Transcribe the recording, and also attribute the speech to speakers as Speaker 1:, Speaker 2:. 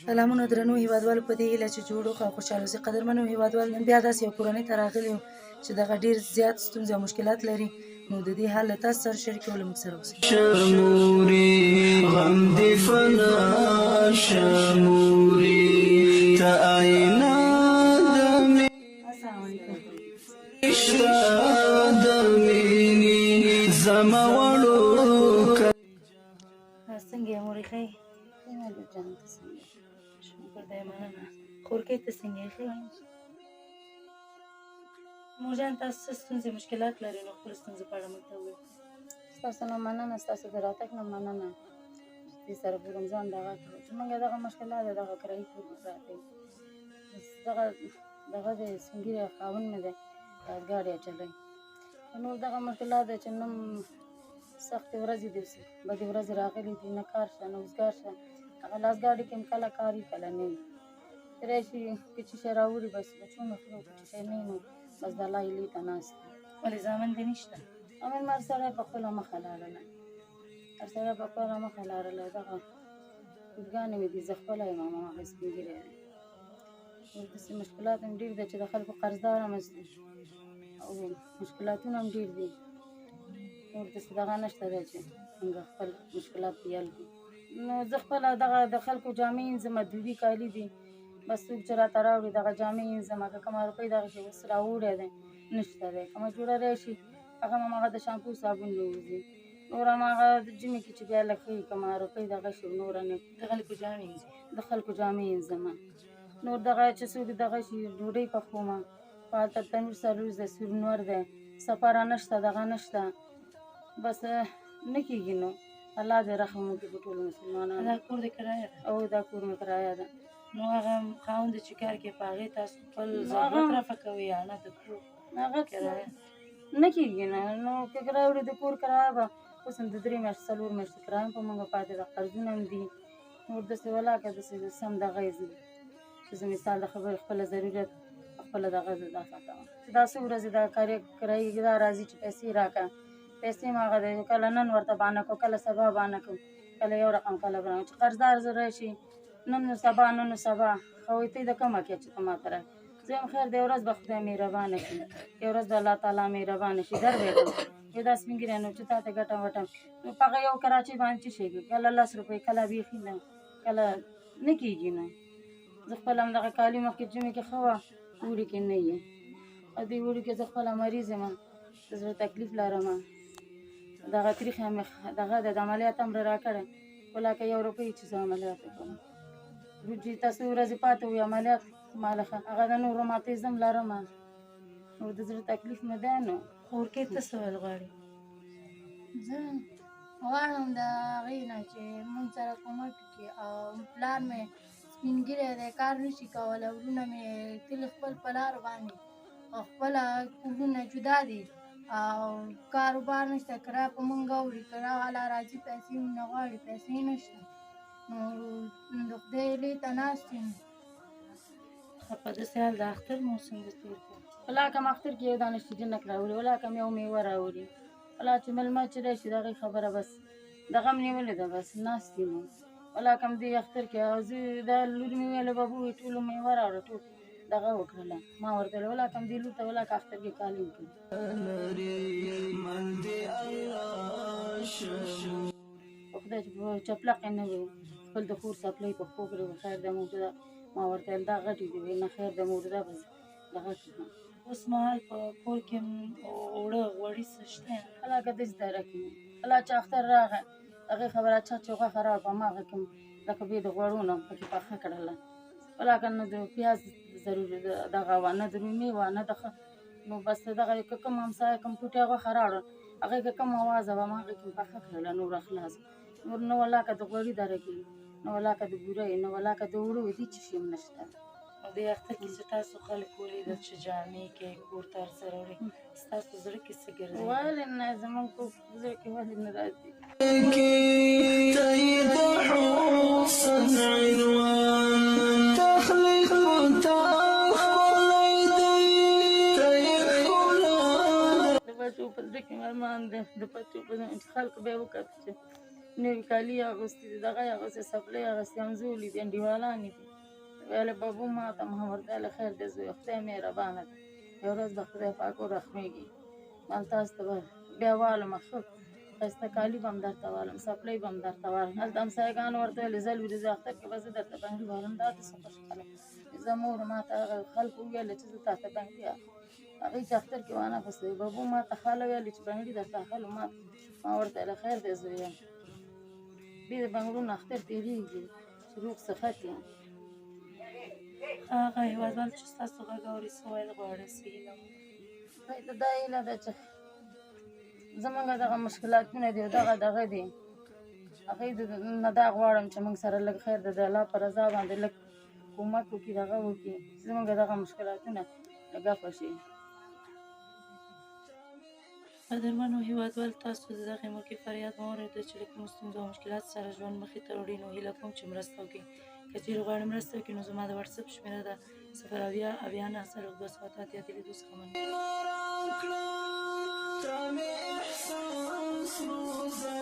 Speaker 1: سلامونه درنو هیوادوالو، په دې هیله چې جوړ او خوشحاله اوسئ. قدرمنو هیوادوال، نن بیا داسې یو کورنۍ ته راغلي یو چې دغه ډېر زیات ستونزې او مشکلات لري، نو د دې حل له تاسو سره شریکوو، له موږ سره اوسئ.
Speaker 2: شموري غم دې فنا شموري ته آیینه د
Speaker 1: السلام علیکم.
Speaker 2: فرشته د مینې زما وړوکه
Speaker 1: څنګه یې مورې، ښه یې؟ شکر دی، مننه. خورکۍ ته څنګه یې، ښه یې؟ مورجان، تاسو څه ستونزې مشکلات لرئ؟ نو خپلو ستونزو په اړه موږ ته ووایئ.
Speaker 3: ستاسو نه مننه، ستاسو د راتګ نه مننه چې دې سره بولم ځان دغه کړو چې موږ دغه مشکلات د دغه کرایي کور کې پراته یو. دغه د سپین ږیري خاوند مې دی، ګاډی اچوي. نور دغه مشکلات دی چې نن سختې ورځې دي، بدې ورځې راغلي دي، نه کار شته نه اوزګار شته. هغه لاس ګاډي کې هم کله کار وي کله نه وي. کېدای شي که څه شی راوړي بس بچو مې خورو، که څه شی نه وي نو بس د الله هیلې ته ناست یم.
Speaker 1: ولې زامن دې نشته؟
Speaker 3: امن مر سړی په خپله مخه لاړلی، هر سړی په خپله مخه لاړلی. دغه ګوډګانې مې دي، زه خپله یم، هماغه سپین ږیری دی. نور داسې مشکلات هم ډېر دي چې د خلکو قرضدار هم او مشکلاتونه هم ډېر دي. نور داسې دغه نشته دی چې څنګه خپل مشکلات پرې حل کړو. نو زه خپله دغه د خلکو جامې وینځم، دوبي کالي دي، بس څوک چې راته راوړي دغه جامې وینځم. که کومه روپۍ دغه شی اوس راوړی دی نشته دی، کومه جوړه راشي هغه هماغه د شامپو صابون نه وځي. نور هماغه د ژمي کې چې بیا لږ ښه وي کومه روپۍ دغه شي نوره نه
Speaker 1: د خلکو جامې وینځي؟
Speaker 3: د خلکو جامې وینځم. نور دغه چې څوک دغه شي ډوډۍ پخوم، په هلته تنور سالوز دی، سورنور دی، سپاره نشته، دغه نشته، بس نه کېږي. نو الله دې رحم وکړي په ټولو مسلمانانو.
Speaker 1: دا کور دې کرایه ده؟
Speaker 3: او دا کور مې کرایه ده.
Speaker 1: نو هغه خاوند چې کار کوي په هغې تاسو خپل ضرورت رفع کوئ یا نه؟ د کور
Speaker 3: هغه
Speaker 1: کرایه
Speaker 3: نه کېږي نه. نو که راوړي د کور کرایه به اوس هم د 3 میاشتې 4 میاشتې کرایه هم په موږ پاتې ده، قرضونه هم دي. نور داسې ولاکه داسې سم دغه یې چې زه مثال د خبرې خپله ضرورت خپله دغه دفع کوم چې دا څو ورځې دا کرایي دا راځي چې پیسې راکړه، پیسې هم هغه دی کله نن ورته بانه کړو، کله سبا بانه کړو، کله یو رقم کله بل رقم. چې قرضدار زه راشي نن سبا نن سبا خو ته د کومه کې چې ته ماته راکړې، زه یم خیر دی، یو ورځ به خدای مهربانه کړي، یو ورځ به الله تعالی مهربانه شي در به کړم. یو دا سپین ږیری نو چې تا ته ګټم وټم نو په هغه یو کراچۍ باندې څه شي کله 10 روپۍ کله بیخي نه، کله نه کېږي. نه زه خپله هم دغه کالي مخکې ژمي کې ښه وه، اوړي کې نه یې. او دې اوړي کې زه خپله مریض یم، د زړه تکلیف لرم، دغه تریخ مې دغه د عملیات هم راکړی، ولاکه 1 روپۍ چې زه عملیات وکړم. روجي ته څو ورځې پاتې وي عملیات مالخه هغه د نور روماتیزم لرم، نور د زړه تکلیف مې دی. نو
Speaker 1: خورکۍ ته څه ویل غواړي؟
Speaker 4: زه غواړم د هغې نه چې موږ سره کومک وکړي. او پلار مې سپین ږیری دی، کار نشي کولی، ورونه مې تل خپل په لار باندې او خپله کورونه جدا دي او کاروبار نشته، کرایه په موږ اوري، کرایه والا راځي پیسې نه غواړي، پیسې نشته. نو د خدای هیلې ته ناست یم.
Speaker 1: په داسې حال د اختر موسم د تېر کړ،
Speaker 3: ولاکه م اختر کې یو دانه شیرینک راوړي، ولاکه م یو میوه راوړي، ولا چې مېلمه چې راشي د هغې خبره بس دغه م نیولې ده، بس ناست یم. ولاکه م دې اختر کې او زه دا لور مې ویله بابو وایي ټولو میوه راوړه، ټول دغه وکړله. ما ورته ویل ولاکه م دې لور ته ولاکه اختر کې کالي وکړي. په خدای چې په چپلقې نه وي خپل د خور څپلۍ په پښو کړې وي، خیر دی موجوده. ما ورته ویل دا غټې دي، ویل نه خیر دی موجوده به دغه کړم.
Speaker 1: اوس مهال په کور کې اوړه غوړي څه شته؟
Speaker 3: ولاکه داسې دایره کې وي، کله چې اختر راغی هغې خبره چا چې غوښه راوړه په هماغه کې لکه بې د غوړو نه پکې پخه کړله. ولاکه نه د پیاز ضروري دغه وه، نه د رومي وه، نه د نو بس دغه که کوم همسایه کوم ټوټې غوښه راوړه هغې که کوم اوازه وه ما هغې کې پخه کړله، نوره خلاص. نور نه ولاکه د غوړي دره کې نه ولاکه د بورۍ نه ولاکه د اوړو هېڅ شي هم نشته.
Speaker 1: او دې اختر کې چې تاسو خلک ولیدل چې جامې کې کور ته هر څه راوړي، ستاسو زړه کې څه ګرځي؟
Speaker 3: ولې نه زموږ په زړه کې ولې نه راځي؟ د بچو په زړه کې ارمان دی، د بچو په زړه چې خلکو بیا وکتل چې نوي کالي یې اغوستي دي دغه یې اغوستې څپلۍ یې اغوستې همزولي دي انډیوالانې دي ویلې بابو ما ته ما ورته ویلې خیر دی زویه خدای مهربانه دی یو ورځ به خدای پاک ورحمېږي ما تاسو ته به بیا والمه ښه ښایسته کالي به هم درته والم څپلۍ به هم درته والم هلته همسایګانو ورته ویلې ځل ورځې اختر کې به زه درته بنګړي والم دا ته څه خوشحاله زه مور ما ته هغه خلکو وویله چې زه تا ته بنګړي اخلم هغوی چې اختر کې وانه اخیستی بابو ما ته خاله ویلې چې بنګړي درته اخلم ما ورته ویله خیر دی زویه دې د بنګړو نه اختر تېرېږي چې روغ صحت یې
Speaker 1: هغه هېوادوال چې ستاسو غږ اوري څه ویل غواړي څه هیله
Speaker 3: خدای ته دا هیله ده چې زمونږ دغه مشکلاتونه دي او دغه دي هغوی نه دا غواړم چې موږ سره لږ خیر د الله په رضا باندې لږ کومک وکړي دغه وکړي چې زمونږ دغه مشکلاتونه لږ عفوه شي
Speaker 1: قدرمنو هېوادوال تاسو د دغې ملکې فریاد مو واورېده چې له کومو ستونزو او مشکلاتو سره ژوند مخې ته وړي نو هیله کوم چې مرسته وکړي که چېرې غواړئ مرسته وکړي نو زما د وټساپ شمېره ده 0 اویا 9 څلوېښت 200 اتیا د لیدو څخه مننه